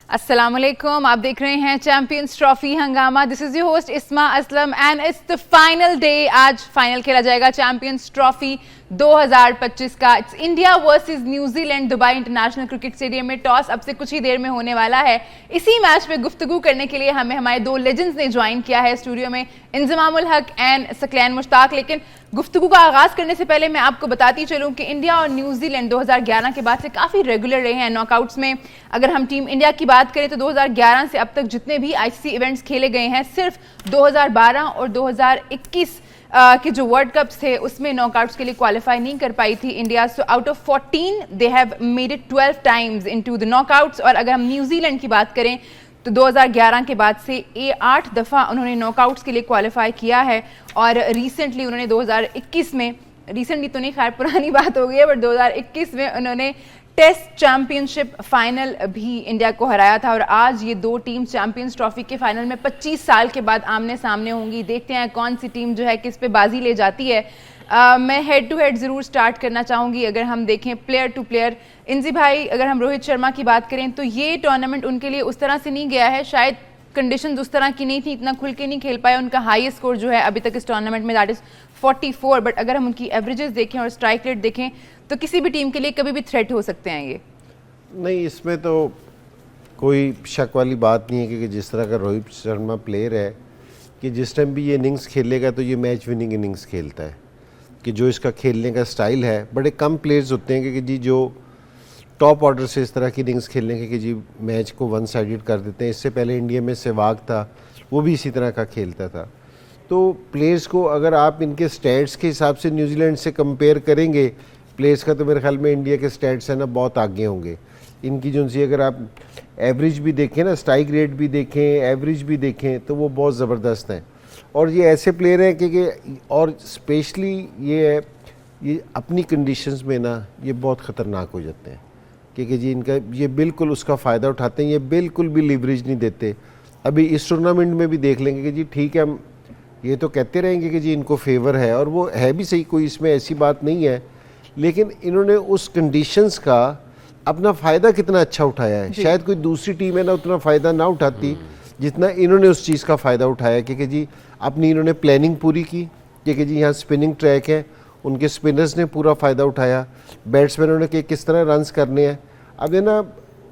अस्सलाम वालेकुम, आप देख रहे हैं चैंपियंस ट्रॉफी हंगामा। दिस इज योर होस्ट इस्मा Aslam and it's the final day. आज फाइनल खेला जाएगा चैंपियंस ट्रॉफी 2025 का। It's India versus New Zealand, Dubai international cricket stadium में। टॉस अब से कुछ ही देर में होने वाला है। इसी मैच पे गुफ्तगू करने के लिए हमें हमारे दो लेजेंड्स ने ज्वाइन किया है स्टूडियो में, इंजमामुल हक एंड सकलैन मुश्ताक। लेकिन गुफ्तगू का आगाज करने से पहले मैं आपको बताती चलूं कि इंडिया और न्यूजीलैंड 2011 के बाद से काफी रेगुलर रहे हैं नॉकआउट्स में। अगर हम टीम इंडिया की बात करें तो 2011 से अब तक जितने भी आईसीसी इवेंट्स खेले गए हैं, सिर्फ 2012 और 2021 के जो वर्ल्ड कप्स थे उसमें नॉकआउट्स के लिए क्वालिफाई नहीं कर पाई थी India. So out of 14 they have made it 12 times into the knockouts. और अगर हम न्यूजीलैंड की बात करें तो 2011 के बाद से 8 दफ़ा उन्होंने नॉकआउट्स के लिए क्वालिफाई किया है। और रिसेंटली उन्होंने 2021 में, रिसेंटली तो नहीं, खैर पुरानी बात हो गई है, बट 2021 में उन्होंने टेस्ट चैंपियनशिप फाइनल भी इंडिया को हराया था। और आज ये दो टीम चैंपियंस ट्रॉफी के फाइनल में 25 साल के बाद आमने सामने होंगी। देखते हैं कौन सी टीम जो है किस पे बाजी ले जाती है। मैं हेड टू हेड ज़रूर स्टार्ट करना चाहूँगी। अगर हम देखें प्लेयर टू प्लेयर, इंजी भाई, अगर हम रोहित शर्मा की बात करें तो ये टूर्नामेंट उनके लिए उस तरह से नहीं गया है, शायद कंडीशंस उस तरह की नहीं थी, इतना खुल के नहीं खेल पाए। उनका हाईएस्ट स्कोर जो है अभी तक इस टूर्नामेंट में दैट इज़ 44। बट अगर हम उनकी एवरेजेस देखें और स्ट्राइक रेट देखें तो किसी भी टीम के लिए कभी भी थ्रेट हो सकते हैं ये। नहीं, इसमें तो कोई शक वाली बात नहीं है क्योंकि जिस तरह का रोहित शर्मा प्लेयर है कि जिस टाइम भी ये इनिंग्स खेलेगा तो ये मैच विनिंग इनिंग्स खेलता है। कि जो इसका खेलने का स्टाइल है, बड़े कम प्लेयर्स होते हैं कि जी जो टॉप ऑर्डर से इस तरह की इनिंग्स खेलने के कि जी मैच को वन साइडेड कर देते हैं। इससे पहले इंडिया में सहवाग था, वो भी इसी तरह का खेलता था। तो प्लेयर्स को अगर आप इनके स्टैट्स के हिसाब से न्यूजीलैंड से कंपेयर करेंगे प्लेयर्स का, तो मेरे ख्याल में इंडिया के स्टैट्स हैं ना बहुत आगे होंगे इनकी। जो सी अगर आप एवरेज भी देखें ना, स्ट्राइक रेट भी देखें, एवरेज भी देखें, तो वो बहुत ज़बरदस्त हैं। और ये ऐसे प्लेयर हैं कि और स्पेशली ये अपनी कंडीशंस में ना ये बहुत ख़तरनाक हो जाते हैं क्योंकि जी इनका ये बिल्कुल उसका फ़ायदा उठाते हैं, ये बिल्कुल भी लीवरेज नहीं देते। अभी इस टूर्नामेंट में भी देख लेंगे कि जी ठीक है, हम ये तो कहते रहेंगे कि जी इनको फेवर है और वो है भी सही, कोई इसमें ऐसी बात नहीं है, लेकिन इन्होंने उस कंडीशंस का अपना फ़ायदा कितना अच्छा उठाया है। शायद कोई दूसरी टीम है ना उतना फ़ायदा ना उठाती जितना इन्होंने उस चीज़ का फ़ायदा उठाया क्योंकि जी अपनी इन्होंने प्लानिंग पूरी की क्योंकि जी यहाँ स्पिनिंग ट्रैक है, उनके स्पिनर्स ने पूरा फ़ायदा उठाया, बैट्समैनों ने कि किस तरह रन्स करने हैं। अब ये ना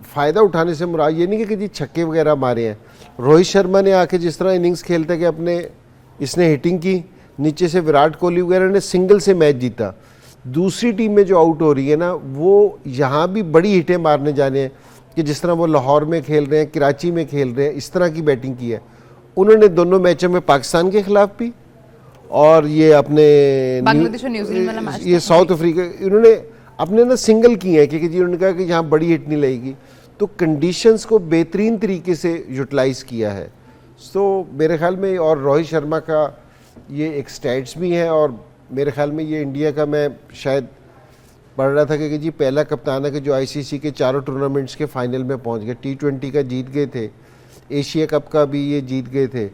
फ़ायदा उठाने से मुराद ये नहीं कि जी छक्के वगैरह मारे हैं। रोहित शर्मा ने आके जिस तरह इनिंग्स खेलता कि अपने इसने हिटिंग की, नीचे से विराट कोहली वगैरह ने सिंगल से मैच जीता। दूसरी टीम में जो आउट हो रही है ना वो यहाँ भी बड़ी हिटें मारने जाने हैं कि जिस तरह वो लाहौर में खेल रहे हैं, कराची में खेल रहे हैं, इस तरह की बैटिंग की है उन्होंने दोनों मैचों में, पाकिस्तान के खिलाफ भी और ये अपने बांग्लादेश और न्यूजीलैंड वाला मैच, ये साउथ अफ्रीका, इन्होंने अपने ना सिंगल किए हैं क्योंकि जी उन्होंने कहा कि यहाँ बड़ी हिट नहीं लगेगी। तो कंडीशंस को बेहतरीन तरीके से यूटिलाइज़ किया है। सो मेरे ख्याल में और रोहित शर्मा का ये एक स्टैट्स भी हैं और मेरे ख्याल में ये इंडिया का, मैं शायद पढ़ रहा था कि जी पहला कप्तान है कि जो आईसीसी के चारों टूर्नामेंट्स के फाइनल में पहुंच गए। T20 का जीत गए थे, एशिया कप का भी ये जीत गए थे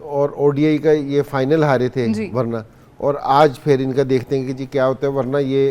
और ओडीआई का ये फाइनल हारे थे वरना, और आज फिर इनका देखते हैं कि जी क्या होता है। वरना ये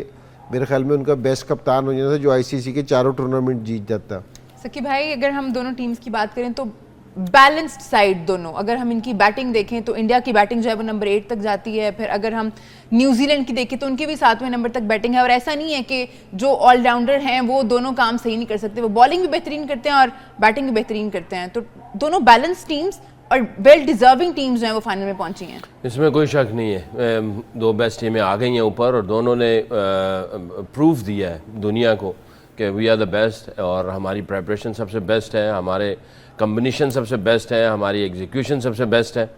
मेरे ख्याल में उनका बेस्ट कप्तान हो जाता था जो आईसीसी के चारों टूर्नामेंट जीत जाता। सकी भाई, अगर हम दोनों टीम्स की बात करें तो बैलेंस्ड साइड दोनों, अगर हम इनकी बैटिंग देखें तो इंडिया की बैटिंग जो है वो नंबर 8 तक जाती है। फिर अगर हम न्यूजीलैंड की देखें तो उनकी भी 7वें नंबर तक बैटिंग है। और ऐसा नहीं है कि जो ऑलराउंडर हैं वो दोनों काम सही नहीं कर सकते, वो बॉलिंग भी बेहतरीन करते हैं और बैटिंग भी बेहतरीन करते हैं। तो दोनों बैलेंस टीम्स और वेल डिजर्विंग टीम्स जो हैं वो फाइनल में पहुंची हैं, इसमें कोई शक नहीं है। दो बेस्ट टीमें आ गई हैं ऊपर और दोनों ने प्रूफ दिया है दुनिया को कि वी आर द बेस्ट और हमारी प्रेपरेशन सबसे बेस्ट है, हमारे कम्बिनेशन सबसे बेस्ट है, हमारी एग्जीक्यूशन सबसे बेस्ट है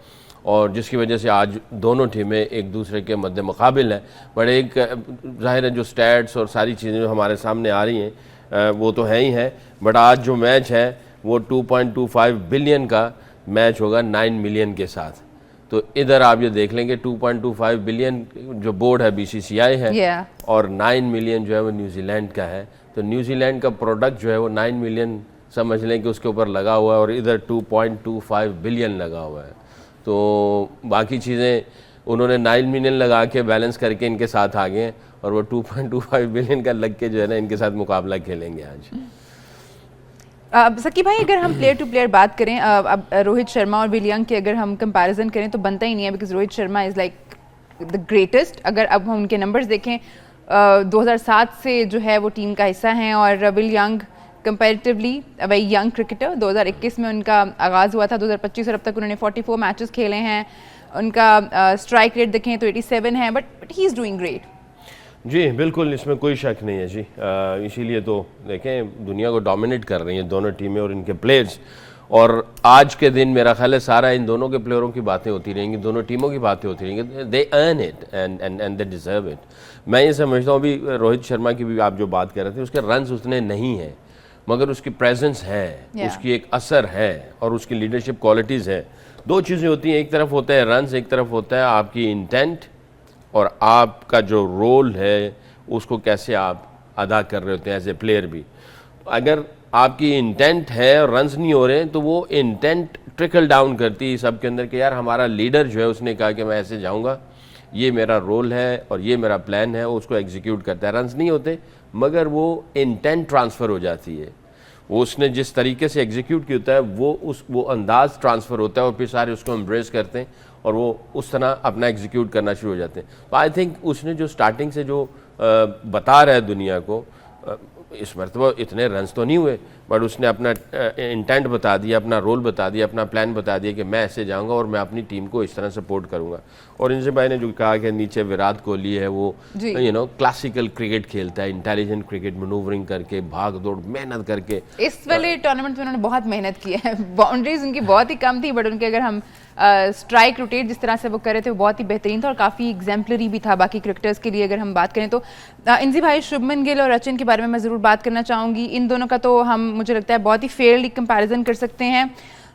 और जिसकी वजह से आज दोनों टीमें एक दूसरे के मद्दे मुकाबिल हैं। बट एक ज़ाहिर है जो स्टैट्स और सारी चीज़ें जो हमारे सामने आ रही हैं वो तो है ही है, बट आज जो मैच है वो 2.25 बिलियन का मैच होगा 9 मिलियन के साथ। तो इधर आप ये देख लेंगे 2.25 बिलियन जो बोर्ड है BCCI है और 9 मिलियन जो है वो न्यूजीलैंड का है। तो न्यूजीलैंड का प्रोडक्ट जो है वो 9 मिलियन समझ लें कि उसके ऊपर लगा हुआ है और इधर 2.25 बिलियन लगा हुआ है। तो बाकी चीज़ें उन्होंने 9 मिलियन लगा के बैलेंस करके इनके साथ आ गए हैं और वो 2.25 बिलियन का लग के जो है ना इनके साथ मुकाबला खेलेंगे आज। सकी भाई, अगर हम प्लेयर टू प्लेयर बात करें, अब रोहित शर्मा और विल यंग की अगर हम कंपैरिजन करें तो बनता ही नहीं है, because Rohit Sharma is like the greatest. अगर अब हम उनके नंबर्स देखें, 2007 से जो है वो टीम का हिस्सा हैं, और will young comparatively very young cricketer. 2021 में उनका आगाज़ हुआ था, 2025 और अब तक उन्होंने 44 मैचेस खेले हैं। उनका स्ट्राइक रेट देखें तो 87 है, but he is doing great. जी बिल्कुल, इसमें कोई शक नहीं है जी। इसीलिए तो देखें दुनिया को डोमिनेट कर रही हैं दोनों टीमें और इनके प्लेयर्स। और आज के दिन मेरा ख्याल है सारा इन दोनों के प्लेयरों की बातें होती रहेंगी, दोनों टीमों की बातें होती रहेंगी। They earn it and they deserve it. मैं ये समझता हूँ, अभी रोहित शर्मा की भी आप जो बात कर रहे थे, उसके रन्स उतने नहीं हैं मगर उसकी प्रेजेंस है, उसकी एक असर है और उसकी लीडरशिप क्वालिटीज़ है। दो चीज़ें होती हैं, एक तरफ होता है रन्स, एक तरफ होता है आपकी इंटेंट और आपका जो रोल है उसको कैसे आप अदा कर रहे होते हैं एज ए प्लेयर भी। अगर आपकी इंटेंट है और रन्स नहीं हो रहे हैं तो वो इंटेंट ट्रिकल डाउन करती है सबके अंदर कि यार हमारा लीडर जो है उसने कहा कि मैं ऐसे जाऊंगा, ये मेरा रोल है और ये मेरा प्लान है, वो उसको एग्जीक्यूट करता है। रन्स नहीं होते मगर वो इंटेंट ट्रांसफ़र हो जाती है, वो उसने जिस तरीके से एग्जीक्यूट किया होता है वो अंदाज ट्रांसफ़र होता है और फिर सारे उसको एम्ब्रेस करते हैं और वो उस तरह अपना एग्जीक्यूट करना शुरू हो जाते हैं। तो आई थिंक उसने जो स्टार्टिंग से जो बता रहा है दुनिया को, इस मरतबा इतने रन्स तो नहीं हुए बट उसने अपना इंटेंट बता दिया, अपना रोल बता दिया, अपना प्लान बता दिया कि मैं ऐसे जाऊंगा और मैं अपनी टीम को इस तरह सपोर्ट करूंगा। और इनसे भाई ने जो कहा कि नीचे विराट कोहली है, वो क्लासिकल क्रिकेट खेलता है, इंटेलिजेंट क्रिकेट, मैनूवरिंग करके, भाग दौड़, मेहनत करके। इस वाले टूर्नामेंट में उन्होंने बहुत मेहनत की है, बाउंड्रीज उनकी बहुत ही कम थी, बट उनके अगर हम स्ट्राइक रोटेट जिस तरह से वो कर रहे थे वो बहुत ही बेहतरीन था और काफ़ी एग्जाम्पलरी भी था बाकी क्रिकेटर्स के लिए। अगर हम बात करें तो इंजी भाई, शुभमन गिल और रचिन के बारे में मैं ज़रूर बात करना चाहूँगी। इन दोनों का तो हम मुझे लगता है बहुत ही फेयरली कंपैरिजन कर सकते हैं।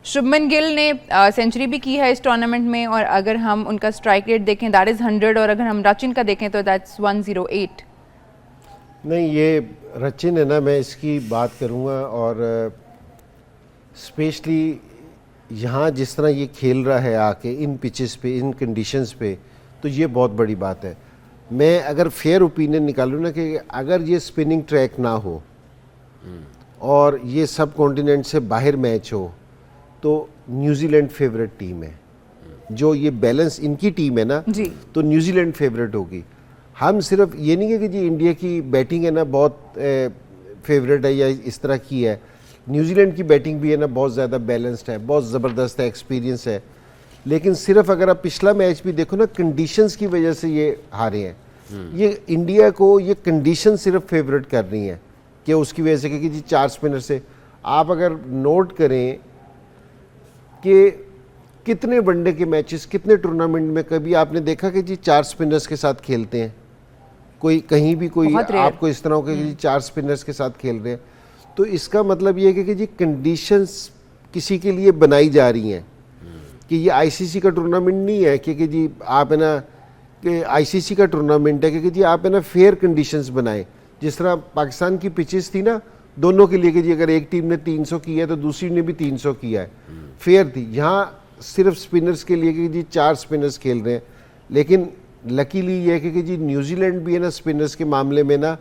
शुभमन गिल ने सेंचुरी भी की है इस टूर्नामेंट में, और अगर हम उनका स्ट्राइक रेट देखें दैट इज़ 100, और अगर हम रचिन का देखें तो दैट्स 108। नहीं, ये रचिन है ना, मैं इसकी बात करूँगा और स्पेशली यहाँ जिस तरह ये खेल रहा है आके इन पिचेस पे, इन कंडीशंस पे, तो ये बहुत बड़ी बात है। मैं अगर फेयर ओपिनियन निकालूँ ना कि अगर ये स्पिनिंग ट्रैक ना हो और ये सब कॉन्टिनेंट से बाहर मैच हो तो न्यूजीलैंड फेवरेट टीम है। जो ये बैलेंस इनकी टीम है ना जी, तो न्यूजीलैंड फेवरेट होगी। हम सिर्फ ये नहीं है कि जी इंडिया की बैटिंग है ना बहुत फेवरेट है या इस तरह की है, न्यूजीलैंड की बैटिंग भी है ना बहुत ज़्यादा बैलेंस्ड है, बहुत ज़बरदस्त है, एक्सपीरियंस है। लेकिन सिर्फ अगर आप पिछला मैच भी देखो ना, कंडीशंस की वजह से ये हारे हैं। ये इंडिया को ये कंडीशन सिर्फ फेवरेट कर रही हैं कि उसकी वजह से कि जी 4 स्पिनर से। आप अगर नोट करें कि कितने वनडे के मैचेस, कितने टूर्नामेंट में कभी आपने देखा कि जी 4 स्पिनर्स के साथ खेलते हैं, कोई कहीं भी कोई आपको इस तरह के जी 4 स्पिनर्स के साथ खेल रहे हैं। तो इसका मतलब ये है कि जी कंडीशंस किसी के लिए बनाई जा रही हैं कि ये आईसीसी का टूर्नामेंट नहीं है कि जी आप है ना कि आईसीसी का टूर्नामेंट है कि जी आप है ना फेयर कंडीशंस बनाएं। जिस तरह पाकिस्तान की पिचेस थी ना दोनों के लिए कि जी अगर एक टीम ने 300 किया है तो दूसरी ने भी 300 किया है, फेयर थी। यहाँ सिर्फ स्पिनर्स के लिए कि जी 4 स्पिनर्स खेल रहे हैं। लेकिन लकीली ये है कि जी न्यूजीलैंड भी है ना स्पिनर्स के मामले में ना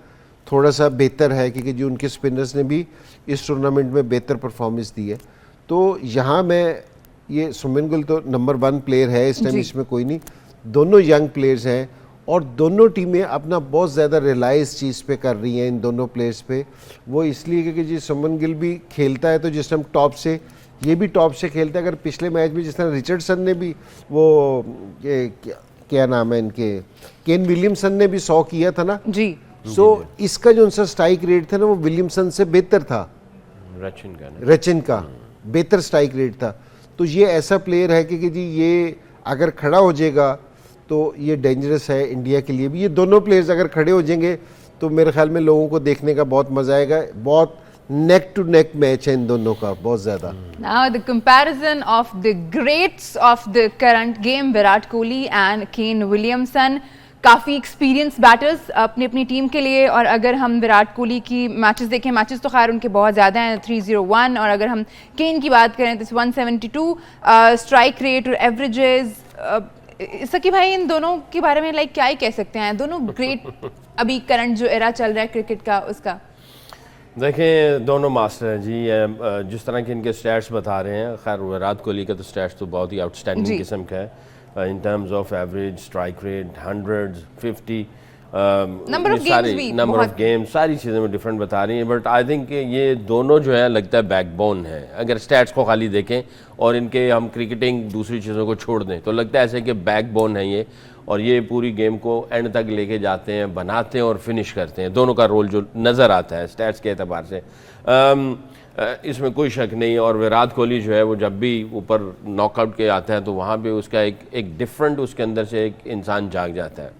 थोड़ा सा बेहतर है क्योंकि जो उनके स्पिनर्स ने भी इस टूर्नामेंट में बेहतर परफॉर्मेंस दी है। तो यहाँ मैं ये शुभमन गिल तो नंबर 1 प्लेयर है इस टाइम, इसमें कोई नहीं। दोनों यंग प्लेयर्स हैं और दोनों टीमें अपना बहुत ज़्यादा रिलाई इस चीज़ पे कर रही हैं, इन दोनों प्लेयर्स पे। वो इसलिए क्योंकि जी शुभमन गिल भी खेलता है तो जिस टाइम टॉप से, ये भी टॉप से खेलता है। अगर पिछले मैच में जिस तरह रिचर्डसन ने भी वो क्या नाम है इनके, केन विलियमसन ने भी 100 किया था ना जी। इसका जो उनका स्ट्राइक रेट था ना वो विलियमसन से बेहतर था, रचिन का बेहतर स्ट्राइक रेट था। तो ये ऐसा प्लेयर है कि जी ये अगर खड़ा हो जाएगा तो ये डेंजरस है इंडिया के लिए भी। ये दोनों प्लेयर्स अगर खड़े हो जाएंगे तो मेरे ख्याल में लोगों को देखने का बहुत मजा आएगा। बहुत नेक टू नेक मैच है इन दोनों का, बहुत ज्यादा। Now the comparison of the greats of the current game, Virat Kohli and Kane Williamson, काफ़ी एक्सपीरियंस बैटर्स अपनी अपनी टीम के लिए। और अगर हम विराट कोहली की मैचेस देखें, मैचेस तो खैर उनके बहुत ज़्यादा हैं, 301, और अगर हम केन की बात करें तो 172 स्ट्राइक रेट और एवरेजेस। सकी भाई, इन दोनों के बारे में क्या ही कह सकते हैं, दोनों ग्रेट अभी करंट जो एरा चल रहा है क्रिकेट का उसका। देखें दोनों मास्टर हैं जी। जिस तरह के इनके स्टैट्स बता रहे हैं, खैर विराट कोहली का तो स्टैट्स तो बहुत ही आउटस्टैंडिंग जी। किस्म का है in terms of average, strike rate, 100, 50, number ये ऑफ गेम्स सारे भी नंबर ऑफ बहुत। गेम्स, सारी चीज़ें में डिफरेंट बता रही हैं। बट आई थिंक ये दोनों जो है लगता है बैकबोन है। अगर स्टैट्स को खाली देखें और इनके हम क्रिकेटिंग दूसरी चीज़ों को छोड़ दें तो लगता है ऐसे कि बैकबोन है ये, और ये पूरी गेम को एंड तक लेके जाते हैं, बनाते हैं और फिनिश करते हैं। दोनों का रोल जो नज़र आता है स्टैट्स के एतबार से, इसमें कोई शक नहीं। और विराट कोहली जो है वो जब भी ऊपर नॉकआउट के आता है तो वहाँ पे उसका एक डिफरेंट, उसके अंदर से एक इंसान जाग जाता है,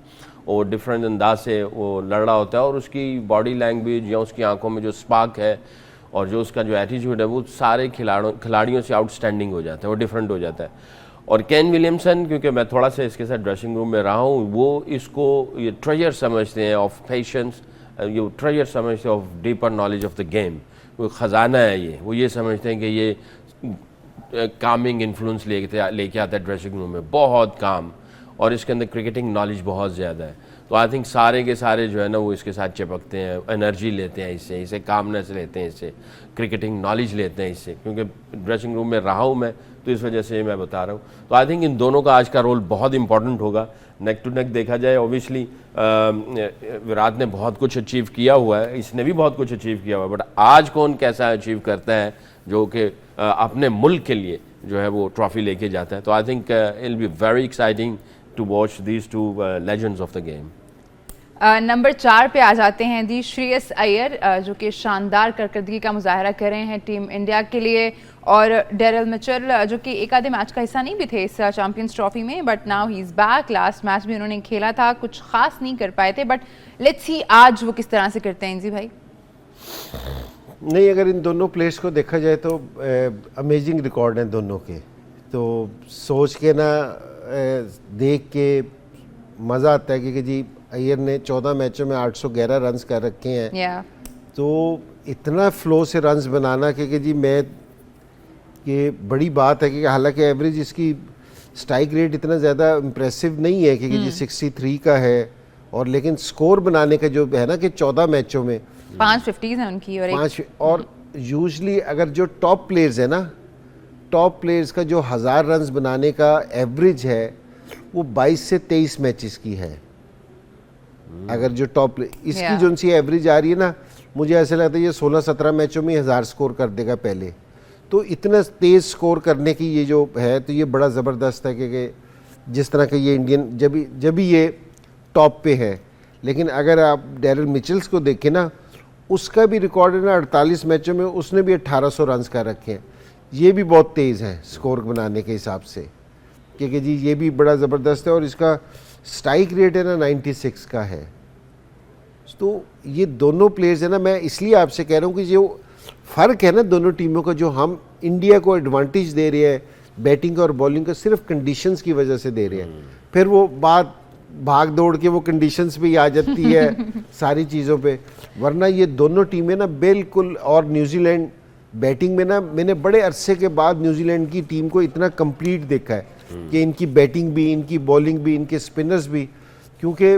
वो डिफरेंट अंदाज से वो लड़ रहा होता है, और उसकी बॉडी लैंग्वेज या उसकी आंखों में जो स्पार्क है और जो उसका जो एटीट्यूड है वो सारे खिलाड़ियों से आउटस्टैंडिंग हो जाता है, वो डिफरेंट हो जाता है। और केन विलियमसन, क्योंकि मैं थोड़ा सा इसके साथ ड्रेसिंग रूम में रहा हूँ, वो इसको ये ट्रेजर समझते हैं ऑफ पेशेंस, ये ट्रेजर समझते हैं of deeper knowledge of the game. वो ख़जाना है ये, वो ये समझते हैं कि ये कामिंग इन्फ्लुएंस लेके आता है ड्रेसिंग रूम में, बहुत काम, और इसके अंदर क्रिकेटिंग नॉलेज बहुत ज़्यादा है। तो आई थिंक सारे के सारे जो है ना वो इसके साथ चिपकते हैं, एनर्जी लेते हैं इससे कामनेस लेते हैं इससे, क्रिकेटिंग नॉलेज लेते हैं इससे, क्योंकि ड्रेसिंग रूम में रहा हूँ मैं तो इस वजह से मैं बता रहा हूँ। तो आई थिंक इन दोनों का आज का रोल बहुत इंपॉर्टेंट होगा। नेक टू नेक देखा जाए, ऑब्वियसली विराट ने बहुत कुछ अचीव किया हुआ है, इसने भी बहुत कुछ अचीव किया हुआ है, बट आज कौन कैसा अचीव करता है जो कि अपने मुल्क के लिए जो है वो ट्रॉफी लेके जाता है। तो I think it will be very exciting to watch these two legends of the game. Number 4 पे आ जाते हैं जी श्रेयस अय्यर, जो कि शानदार कारकर्दगी का मुजाहरा कर रहे हैं टीम इंडिया के लिए, और डेरिल मिचेल जो कि एक आधे मैच का हिस्सा नहीं भी थे इस चैंपियंस ट्रॉफी में, but now he is back. Last match भी उन्होंने खेला था, कुछ खास नहीं कर पाए थे, बट लेट्स सी आज वो किस तरह से करते हैं जी भाई। नहीं, अगर इन दोनों प्लेयर्स को देखा जाए तो अमेजिंग रिकॉर्ड हैं दोनों के, तो सोच के ना देख के मज़ा आता है कि जी अय्यर ने 14 मैचों में 811 रन्स कर रखे हैं। तो इतना फ्लो से रन्स बनाना कि जी मैं, ये बड़ी बात है कि हालांकि एवरेज इसकी स्ट्राइक रेट इतना ज़्यादा इम्प्रेसिव नहीं है कि जी 63 का है, और लेकिन स्कोर बनाने का जो है ना कि 14 मैचों में 5 50s हैं उनकी, और यूजली अगर जो टॉप प्लेयर्स है ना, टॉप प्लेयर्स का जो 1000 रन्स बनाने का एवरेज है वो 22 से 23 मैचेस की है। अगर जो टॉप इसकी जो सी एवरेज आ रही है ना, मुझे ऐसा लगता है ये 16-17 मैचों में 1000 स्कोर कर देगा पहले। तो इतना तेज़ स्कोर करने की ये जो है, तो ये बड़ा ज़बरदस्त है कि जिस तरह के ये इंडियन जब भी ये टॉप पे है। लेकिन अगर आप डेरिल मिचेल्स को देखें ना, उसका भी रिकॉर्ड है ना 48 मैचों में उसने भी 1800 रन्स कर रखे हैं। ये भी बहुत तेज़ हैं स्कोर बनाने के हिसाब से, क्योंकि जी ये भी बड़ा ज़बरदस्त है, और इसका स्ट्राइक रेट है ना 96 का है। तो ये दोनों प्लेयर्स है ना, मैं इसलिए आपसे कह रहा हूँ कि जो फ़र्क है ना दोनों टीमों का, जो हम इंडिया को एडवांटेज दे रहे हैं बैटिंग और बॉलिंग का, सिर्फ कंडीशंस की वजह से दे रहे हैं। फिर वो बात भाग दौड़ के वो कंडीशंस भी आ जाती है सारी चीज़ों पे, वरना ये दोनों टीमें ना बिल्कुल। और न्यूजीलैंड बैटिंग में ना, मैंने बड़े अरसे के बाद न्यूजीलैंड की टीम को इतना कंप्लीट देखा है कि इनकी बैटिंग भी, इनकी बॉलिंग भी, इनके स्पिनर्स भी, क्योंकि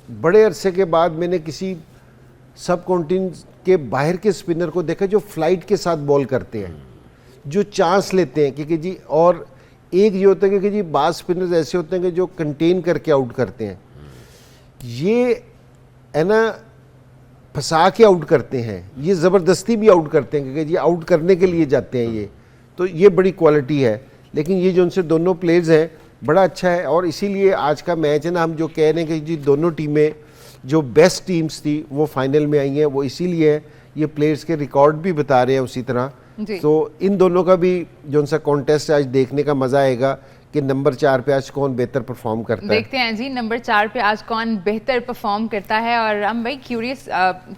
बड़े अरसे के बाद मैंने किसी सब कॉन्टिनेंट के बाहर के स्पिनर को देखा जो फ्लाइट के साथ बॉल करते हैं, जो चांस लेते हैं कि जी, और एक ये होता है कि जी बाज स्पिनर्स ऐसे होते हैं कि जो कंटेन करके आउट करते हैं, ये है ना फंसा के आउट करते हैं, ये ज़बरदस्ती भी आउट करते हैं क्योंकि जी आउट करने के लिए जाते हैं ये, तो ये बड़ी क्वालिटी है। लेकिन ये जो उनसे दोनों प्लेयर्स हैं बड़ा अच्छा है, और इसीलिए आज का मैच है ना, हम जो कह रहे हैं कि जी दोनों टीमें जो बेस्ट टीम्स थी वो फाइनल में आई हैं, वो इसीलिए ये प्लेयर्स के रिकॉर्ड भी बता रहे हैं उसी तरह। तो इन दोनों का भी जो उनसा कॉन्टेस्ट आज देखने का मज़ा आएगा कि नंबर 4 पे आज कौन बेहतर परफॉर्म करता है। देखते हैं जी नंबर 4 पे आज कौन बेहतर परफॉर्म करता है, और I am very curious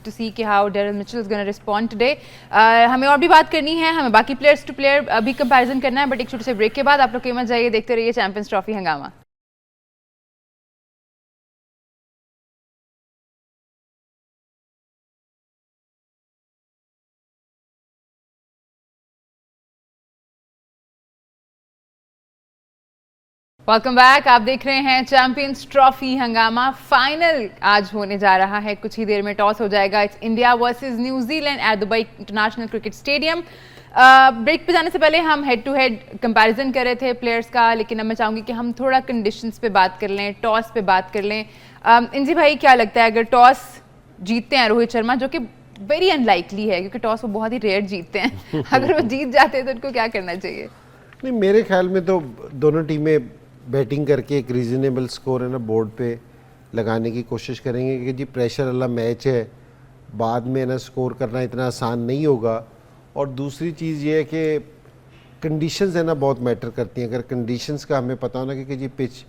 to see कि how Daryl Mitchell is gonna respond today. हमें और भी बात करनी है, हमें बाकी प्लेयर्स टू प्लेयर अभी कंपैरिजन करना है, बट एक छोटे से ब्रेक के बाद आप लोग के मत जाइए, देखते रहिए चैंपियंस ट्रॉफी हंगामा। Welcome back. आप देख रहे हैं चैंपियंस ट्रॉफी हंगामा। फाइनल आज होने जा रहा है, कुछ ही देर में टॉस हो जाएगा। It's India versus New Zealand at Dubai international cricket Stadium. Break पे जाने से पहले हम हेड टू हेड कंपैरिजन कर रहे थे प्लेयर्स का, लेकिन अब मैं चाहूंगी कि हम थोड़ा कंडीशंस पे बात कर लें, टॉस पे बात कर लें। इंजी भाई, क्या लगता है अगर टॉस जीतते हैं रोहित शर्मा, जो कि वेरी अनलाइकली है क्योंकि टॉस वो बहुत ही रेयर जीतते हैं, अगर वो जीत जाते हैं तो उनको क्या करना चाहिए? नहीं, मेरे ख्याल में तो दोनों टीमें बैटिंग करके एक रीजनेबल स्कोर है ना बोर्ड पे लगाने की कोशिश करेंगे, क्योंकि जी प्रेशर वाला मैच है, बाद में ना स्कोर करना इतना आसान नहीं होगा। और दूसरी चीज़ ये है कि कंडीशंस है ना बहुत मैटर करती हैं। अगर कंडीशंस का हमें पता हो ना कि जी पिच,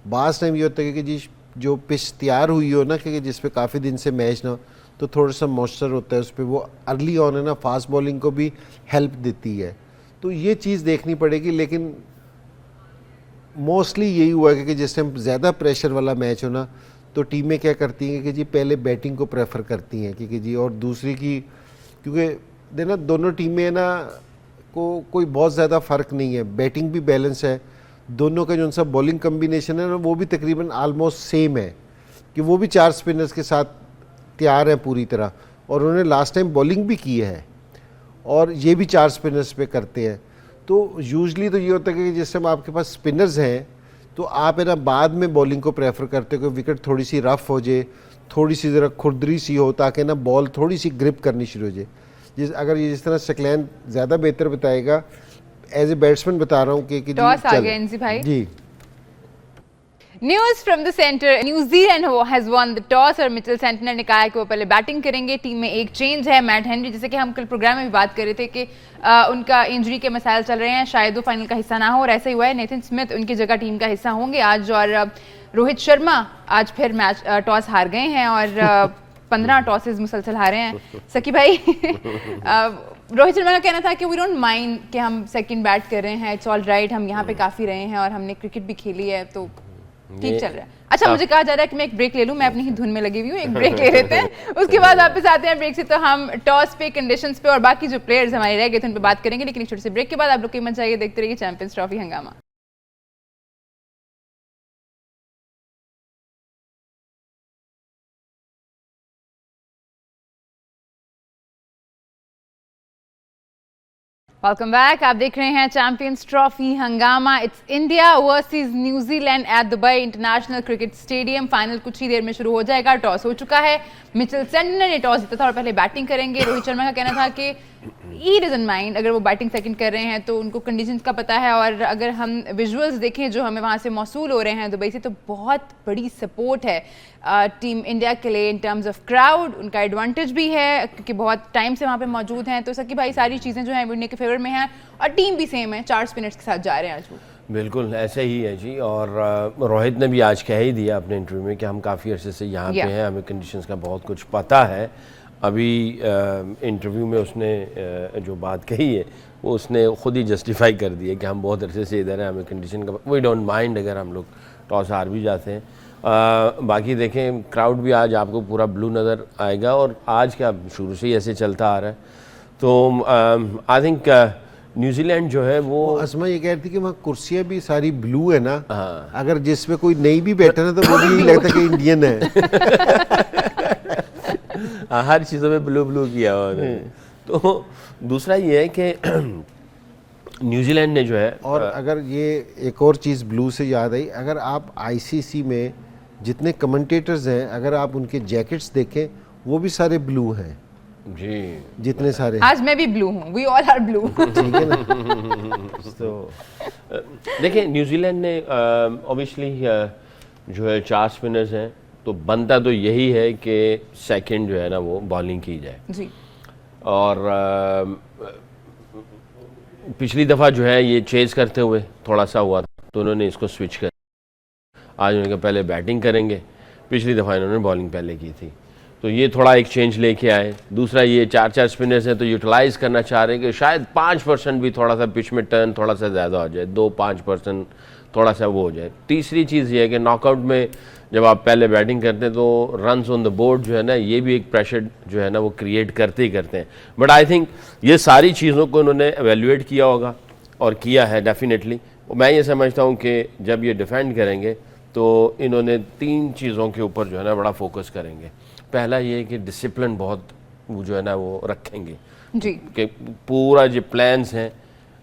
बास टाइम ये होता है कि जी जो पिच तैयार हुई हो ना कि जिस पे काफ़ी दिन से मैच ना, तो थोड़ा सा मॉइस्चर होता है उस पर, वो अर्ली ऑन है ना फास्ट बॉलिंग को भी हेल्प देती है। तो ये चीज़ देखनी पड़ेगी। लेकिन मोस्टली यही हुआ है कि जिस टाइम ज़्यादा प्रेशर वाला मैच हो ना, तो टीमें क्या करती हैं कि जी पहले बैटिंग को प्रेफर करती हैं कि जी, और दूसरी की, क्योंकि देना दोनों टीमें ना को कोई बहुत ज़्यादा फ़र्क नहीं है, बैटिंग भी बैलेंस है, दोनों का जो उनका बॉलिंग कम्बिनेशन है ना वो भी तकरीबन आलमोस्ट सेम है, कि वो भी 4 स्पिनर्स के साथ तैयार है पूरी तरह, और उन्होंने लास्ट टाइम बॉलिंग भी की है और ये भी 4 स्पिनर्स पे करते हैं। तो यूजली तो ये होता है कि जिस टाइम आपके पास स्पिनर्स हैं तो आप है ना बाद में बॉलिंग को प्रेफर करते हो कि विकेट थोड़ी सी रफ हो जाए, थोड़ी सी ज़रा खुरदरी सी हो, ताकि ना बॉल थोड़ी सी ग्रिप करनी शुरू हो जाए। अगर ये जिस तरह शक्लैन ज़्यादा बेहतर बताएगा, एज ए बैट्समैन बता रहा हूँ कि टॉस आ गया एनसी भाई जी। News from the centre, New Zealand has won the toss और मिचेल सेंटनर ने कहा है कि वो पहले बैटिंग करेंगे। टीम में एक चेंज है, मैट हेनरी, जैसे कि हम कल प्रोग्राम में भी बात कर रहे थे कि उनका इंजरी के मसाइल चल रहे हैं, शायद वो फाइनल का हिस्सा ना हो, और ऐसा ही हुआ है। नेथन स्मिथ उनकी जगह टीम का हिस्सा होंगे आज। और रोहित शर्मा आज फिर मैच टॉस हार गए हैं और 15 टॉसेस मुसलसल हारे हैं। सकी भाई रोहित शर्मा का कहना था कि वी डोंट माइंड कि हम सेकंड बैट कर रहे हैं, इट्स ऑल राइट, हम यहाँ पे काफ़ी रहे हैं और हमने क्रिकेट भी खेली है, तो ठीक चल रहा है। अच्छा, मुझे कहा जा रहा है कि मैं एक ब्रेक ले लूं, मैं अपनी ही धुन में लगी हुई हूँ, एक ब्रेक ले लेते हैं, उसके बाद वापस आते हैं ब्रेक से। तो हम टॉस पे, कंडीशंस पे और बाकी जो प्लेयर्स हमारे रह गए थे उन पे बात करेंगे, लेकिन एक छोटे से ब्रेक के बाद आप लोग की मत चाहिए, देखते रहिए चैंपियंस ट्रॉफी हंगामा। Welcome back. आप देख रहे हैं चैंपियंस ट्रॉफी हंगामा। It's India versus New Zealand at Dubai international cricket stadium. Final कुछ ही देर में शुरू हो जाएगा। टॉस हो चुका है, मिचेल सेंटनर ने टॉस जीता था और पहले बैटिंग करेंगे। रोहित शर्मा का कहना था कि ही डजंट माइंड अगर वो बैटिंग सेकंड कर रहे हैं, तो उनको कंडीशंस का पता है। और अगर हम विजुअल्स देखें जो हमें वहाँ से मौसूल हो रहे हैं दुबई से, तो बहुत बड़ी सपोर्ट है टीम इंडिया के लिए इन टर्म्स ऑफ क्राउड। उनका एडवांटेज भी है क्योंकि बहुत टाइम से वहाँ पे मौजूद हैं। तो सकी भाई, सारी चीज़ें जो हैं वो इंडिया के फेवर में हैं और टीम भी सेम है, 4 स्पिनर्स के साथ जा रहे हैं आज वो। बिल्कुल ऐसे ही है जी। और रोहित ने भी आज कह ही दिया अपने इंटरव्यू में कि हम काफ़ी अरसे से यहाँ पे हैं, हमें कंडीशंस का बहुत कुछ पता है। अभी इंटरव्यू में उसने जो बात कही है वो उसने ख़ुद ही जस्टिफाई कर दी है कि हम बहुत अरसे से इधर हैं, हमें कंडीशन का वी डोंट माइंड अगर हम लोग टॉस हार भी जाते हैं। बाकी देखें, क्राउड भी आज आपको पूरा ब्लू नज़र आएगा और आज क्या शुरू से ही ऐसे चलता आ रहा है। तो आई थिंक न्यूजीलैंड जो है वो असमा ये कह रही थी कि वहाँ कुर्सियाँ भी सारी ब्लू है ना। हाँ। अगर जिसमें कोई नई भी बैठा ना तो वो भी यही लगता कि इंडियन है। हर चीज़ों में ब्लू ब्लू किया हुआ। तो दूसरा ये है कि न्यूजीलैंड ने जो है, और अगर ये एक और चीज़ ब्लू से याद आई, अगर आप आईसीसी में जितने कमेंटेटर्स हैं, अगर आप उनके जैकेट्स देखें वो भी सारे ब्लू हैं जी, जितने सारे। आज मैं भी ब्लू हूँ, वी ऑल आर ब्लू। ठीक है ना। तो देखिए, न्यूजीलैंड ने ऑब्वियसली जो है 4 स्पिनर्स हैं, तो बनता तो यही है कि सेकंड जो है ना वो बॉलिंग की जाए जी। और पिछली दफ़ा जो है ये चेज करते हुए थोड़ा सा हुआ था, तो उन्होंने इसको स्विच कर, आज उन्होंने पहले बैटिंग करेंगे, पिछली दफ़ा इन्होंने बॉलिंग पहले की थी, तो ये थोड़ा एक चेंज लेके आए। दूसरा, ये 4 स्पिनर्स हैं तो यूटिलाइज़ करना चाह रहे हैं कि शायद 5% भी थोड़ा सा पिच में टर्न थोड़ा सा ज़्यादा हो जाए, 2-5% थोड़ा सा वो हो जाए। तीसरी चीज़ ये है कि नॉकआउट में जब आप पहले बैटिंग करते हैं तो रन्स ऑन द बोर्ड जो है ना, ये भी एक प्रेशर जो है ना वो क्रिएट करते ही करते हैं। बट आई थिंक ये सारी चीज़ों को उन्होंने एवेल्यूएट किया होगा और किया है डेफिनेटली मैं ये समझता हूँ कि जब ये डिफेंड करेंगे तो इन्होंने 3 चीज़ों के ऊपर जो है ना बड़ा फोकस करेंगे। पहला ये कि डिसिप्लिन बहुत वो जो है ना वो रखेंगे जी। कि पूरा जो प्लान्स हैं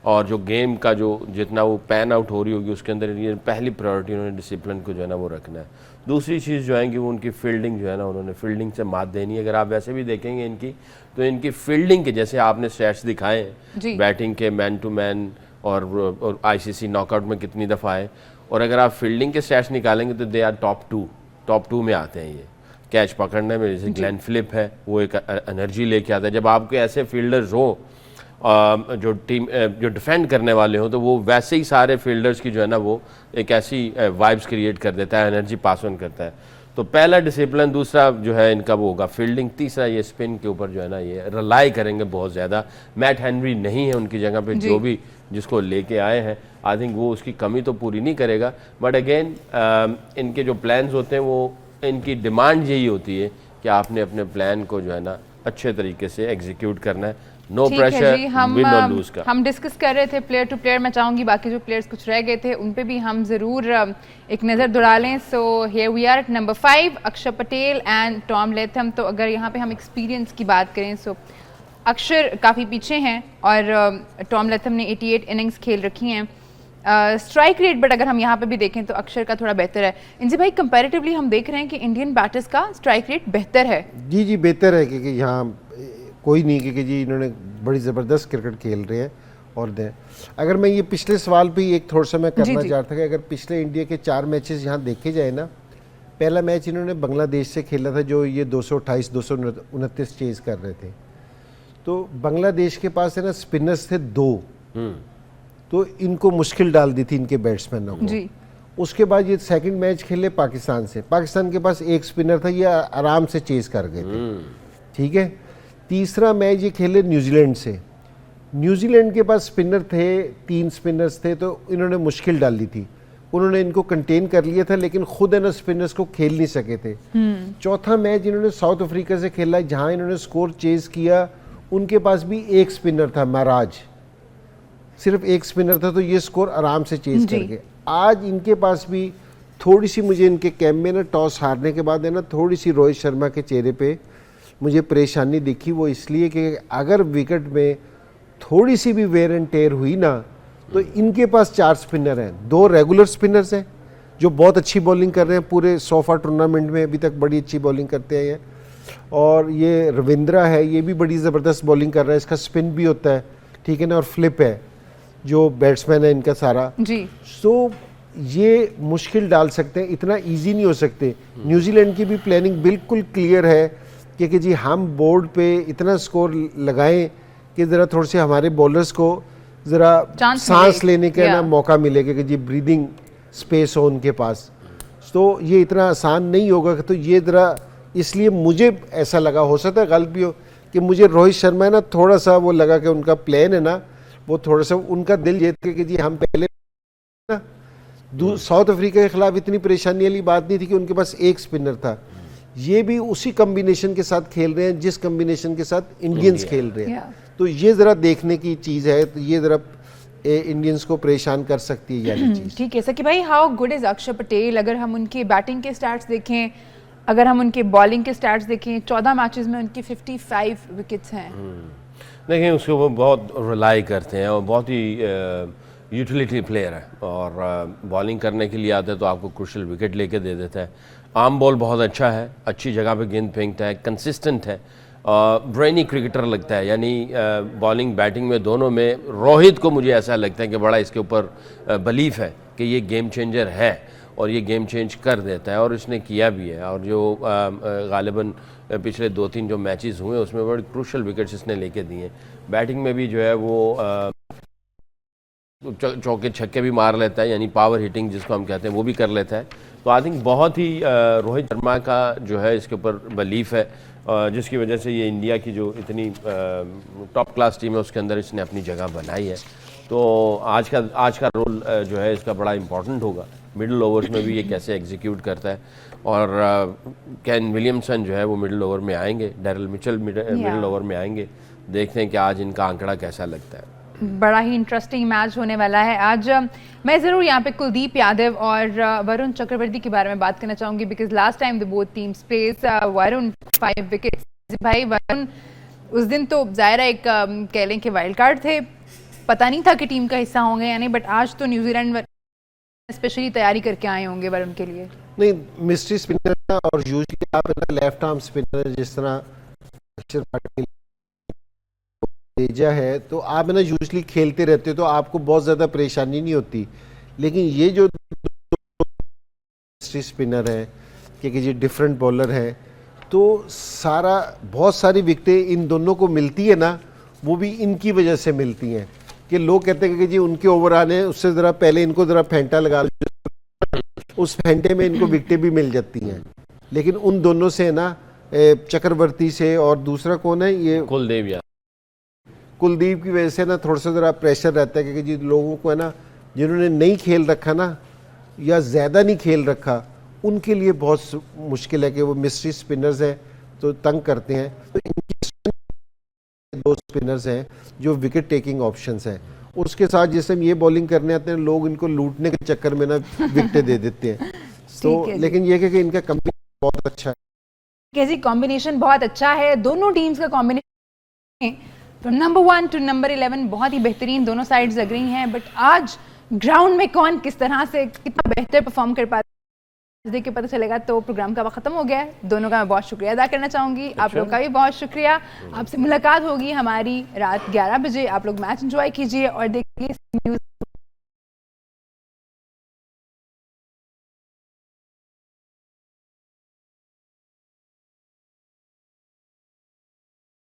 और जो गेम का जो जितना वो पैन आउट हो रही होगी उसके अंदर ये पहली प्रायोरिटी उन्होंने डिसिप्लिन को जो है ना वो रखना है। दूसरी चीज़ जो आएंगी वो उनकी फील्डिंग जो है ना उन्होंने फील्डिंग से मात देनी है। अगर आप वैसे भी देखेंगे इनकी तो इनकी फील्डिंग के जैसे आपने स्टैट्स दिखाए हैं बैटिंग के मैन टू मैन और आईसीसी नॉकआउट में कितनी दफ़ा आए, और अगर आप फील्डिंग के स्टैट्स निकालेंगे तो दे आर टॉप टू में आते हैं। ये कैच पकड़ने में जैसे ग्लेन फिलिप है वो एक एनर्जी लेके आता है। जब आपके ऐसे फील्डर्स हो जो टीम जो डिफेंड करने वाले हो तो वो वैसे ही सारे फील्डर्स की जो है ना वो एक ऐसी वाइब्स क्रिएट कर देता है, एनर्जी पास ऑन करता है। तो पहला डिसिप्लिन, दूसरा जो है इनका वो होगा फील्डिंग, तीसरा ये स्पिन के ऊपर जो है ना ये रिलाई करेंगे बहुत ज़्यादा। मैट हेनरी नहीं है उनकी जगह पे, जो भी जिसको लेके आए हैं आई थिंक वो उसकी कमी तो पूरी नहीं करेगा, बट अगेन इनके जो प्लान्स होते हैं वो इनकी डिमांड यही होती है कि आपने अपने प्लान को जो है ना अच्छे तरीके से एग्जीक्यूट करना है। नो प्रेशर, विन और लूज का। हम डिस्कस कर रहे थे प्लेयर टू प्लेयर। मैं चाहूंगी बाकी जो प्लेयर्स कुछ रह गए थे उन पे भी हम जरूर एक नज़र दौड़ा लें। So here we are at number 5, Axar Patel and Tom Latham. तो अगर यहाँ पे हम एक्सपीरियंस की बात करें सो अक्षर काफ़ी पीछे हैं और टॉम लेथम ने 88 इनिंग्स खेल रखी हैं। स्ट्राइक रेट बट अगर हम यहाँ पे भी देखें तो अक्षर का थोड़ा बेहतर है। इनसे भाई कंपैरेटिवली हम देख रहे हैं कि इंडियन बैटर्स का स्ट्राइक रेट बेहतर है। जी बेहतर है, क्योंकि यहाँ कोई नहीं कि जी इन्होंने बड़ी ज़बरदस्त क्रिकेट खेल रहे हैं। और दें अगर मैं ये पिछले सवाल पे एक थोड़ा सा मैं करना चाहता था कि अगर पिछले इंडिया के 4 मैचेस यहाँ देखे जाए ना, पहला मैच इन्होंने बांग्लादेश से खेला था जो ये 228 229 चेज कर रहे थे। तो बांग्लादेश के पास है ना स्पिनर्स थे 2, तो इनको मुश्किल डाल दी थी इनके बैट्समैनों को। उसके बाद ये सेकंड मैच खेले पाकिस्तान से, पाकिस्तान के पास एक स्पिनर था, ये आराम से चेज कर गए थे, ठीक है। तीसरा मैच ये खेले न्यूजीलैंड से, न्यूजीलैंड के पास स्पिनर थे 3 स्पिनर्स थे, तो इन्होंने मुश्किल डाल दी थी, उन्होंने इनको कंटेन कर लिया था लेकिन खुद है ना स्पिनर्स को खेल नहीं सके थे। चौथा मैच इन्होंने साउथ अफ्रीका से खेला जहां इन्होंने स्कोर चेज किया, उनके पास भी एक स्पिनर था महाराज, सिर्फ एक स्पिनर था, तो ये स्कोर आराम से चेज कर गए। आज इनके पास भी थोड़ी सी मुझे इनके कैम्प में ना टॉस हारने के बाद है ना थोड़ी सी रोहित शर्मा के चेहरे पे मुझे परेशानी दिखी। वो इसलिए कि अगर विकेट में थोड़ी सी भी वेयर एंड टेयर हुई ना तो इनके पास 4 स्पिनर हैं, 2 रेगुलर स्पिनर्स हैं जो बहुत अच्छी बॉलिंग कर रहे हैं, पूरे सोफा टूर्नामेंट में अभी तक बड़ी अच्छी बॉलिंग करते हैं ये। और ये रविंद्रा है, ये भी बड़ी ज़बरदस्त बॉलिंग कर रहा है, इसका स्पिन भी होता है, ठीक है ना। और फ्लिप है जो बैट्समैन है इनका सारा जी। सो ये मुश्किल डाल सकते हैं, इतना इजी नहीं हो सकते। न्यूजीलैंड की भी प्लानिंग बिल्कुल क्लियर है कि जी हम बोर्ड पे इतना स्कोर लगाएं कि ज़रा थोड़े से हमारे बॉलर्स को ज़रा सांस लेने का ना मौका मिलेगा कि जी ब्रीदिंग स्पेस हो उनके पास। तो ये इतना आसान नहीं होगा। तो ये ज़रा इसलिए मुझे ऐसा लगा, हो सकता है गलत भी हो, कि मुझे रोहित शर्मा है ना थोड़ा सा वो लगा कि उनका प्लान है ना वो थोड़ा सा उनका दिल जीत के कि जी हम पहले ना साउथ अफ्रीका के खिलाफ इतनी परेशानी वाली बात नहीं थी कि उनके पास एक स्पिनर था, ये भी उसी कम्बिनेशन के साथ खेल रहे हैं जिस कम्बिनेशन के साथ इंडियंस खेल रहे हैं। तो ये ज़रा देखने की चीज़ है, तो ये ज़रा इंडियंस को परेशान कर सकती है ये चीज़। ठीक है सर कि भाई हाउ गुड इज़ अक्षर पटेल। अगर हम उनके बैटिंग के स्टैट्स देखें, अगर हम उनके बॉलिंग के स्टैट्स देखें, 14 मैचेस में उनकी 55 विकेट्स हैं। देखिए उसको वो बहुत रिलाई करते हैं और बहुत ही यूटिलिटी प्लेयर है, और बॉलिंग करने के लिए आता है तो आपको क्रूशियल विकेट लेके दे देता है। आर्म बॉल बहुत अच्छा है, अच्छी जगह पे गेंद फेंकता है, कंसिस्टेंट है, ब्रेनी क्रिकेटर लगता है। यानी बॉलिंग बैटिंग में दोनों में रोहित को मुझे ऐसा लगता है कि बड़ा इसके ऊपर बिलीफ है कि ये गेम चेंजर है और ये गेम चेंज कर देता है, और इसने किया भी है। और जो गालिबन पिछले 2-3 जो मैचेस हुए उसमें बड़े क्रूशियल विकेट्स इसने लेके दिए। बैटिंग में भी जो है वो चौके छक्के भी मार लेता है, यानी पावर हिटिंग जिसको हम कहते हैं वो भी कर लेता है। तो आई थिंक बहुत ही रोहित शर्मा का जो है इसके ऊपर बिलीफ है, जिसकी वजह से ये इंडिया की जो इतनी टॉप क्लास टीम है उसके अंदर इसने अपनी जगह बनाई है। तो आज का रोल जो है इसका बड़ा इंपॉर्टेंट होगा। मिडिल ओवर्स में भी ये कैसे एग्जीक्यूट करता है, और कैन विलियमसन जो है वो मिडिल ओवर में आएंगे, डैरल मिचेल मिडिल ओवर में आएंगे। देखते हैं कि आज इनका आंकड़ा कैसा लगता है। बड़ा ही इंटरेस्टिंग मैच होने वाला है आज। मैं ज़रूर यहाँ पे कुलदीप यादव और वरुण चक्रवर्ती के बारे में बात करना चाहूँगी, because last time the both teams place Varun 5 wickets. भाई वरुण उस दिन तो ज़ाहिर है एक कह लें कि वाइल्ड कार्ड थे, पता नहीं था कि टीम का हिस्सा होंगे या नहीं, बट आज तो न्यूजीलैंड स्पेशली तैयारी करके आए होंगे वरुण के लिए। नहीं, मिस्ट्री स्पिनर और यूजली आप लेफ्ट आर्म स्पिनर जिस तरह अक्षर पाटिल तेजा है, तो आप ना यूजली खेलते रहते हो तो आपको बहुत ज़्यादा परेशानी नहीं होती। लेकिन ये जो मिस्ट्री स्पिनर है क्योंकि ये डिफरेंट बॉलर है, तो बहुत सारी विकेटें इन दोनों को मिलती है ना, वो भी इनकी वजह से मिलती हैं। कि लोग कहते हैं कि जी उनके ओवर आने उससे ज़रा पहले इनको ज़रा फेंटा लगा लो, उस फेंटे में इनको विकेटें भी मिल जाती हैं। लेकिन उन दोनों से ना, चक्रवर्ती से और दूसरा कौन है ये कुलदीप की वजह से ना थोड़ा सा ज़रा प्रेशर रहता है, क्योंकि जी लोगों को है ना जिन्होंने नहीं खेल रखा ना या ज़्यादा नहीं खेल रखा, उनके लिए बहुत मुश्किल है कि वो मिस्ट्री स्पिनर्स हैं तो तंग करते हैं। तो इनकी दो स्पिनर्स हैं जो विकेट टेकिंग ऑप्शंस हैं, उसके साथ जैसे हम ये बॉलिंग करने आते हैं लोग इनको लूटने के चक्कर में ना विकेटें दे देते हैं। तो लेकिन ये कि इनका कॉम्बिनेशन बहुत अच्छा है। कैसी कॉम्बिनेशन बहुत अच्छा है दोनों टीम्स का combination, from number 1 to number 11 बहुत ही बेहतरीन दोनों साइड्स लग रही हैं। बट आज ग्राउंड में कौन किस तरह से कितना बेहतर परफॉर्म कर पाता है देख के पता चलेगा। तो प्रोग्राम का वक्त खत्म हो गया है। दोनों का मैं बहुत शुक्रिया अदा करना चाहूँगी। आप लोग का भी बहुत शुक्रिया। आपसे मुलाकात होगी हमारी रात 11 बजे। आप लोग मैच एंजॉय कीजिए और देखिए न्यूज़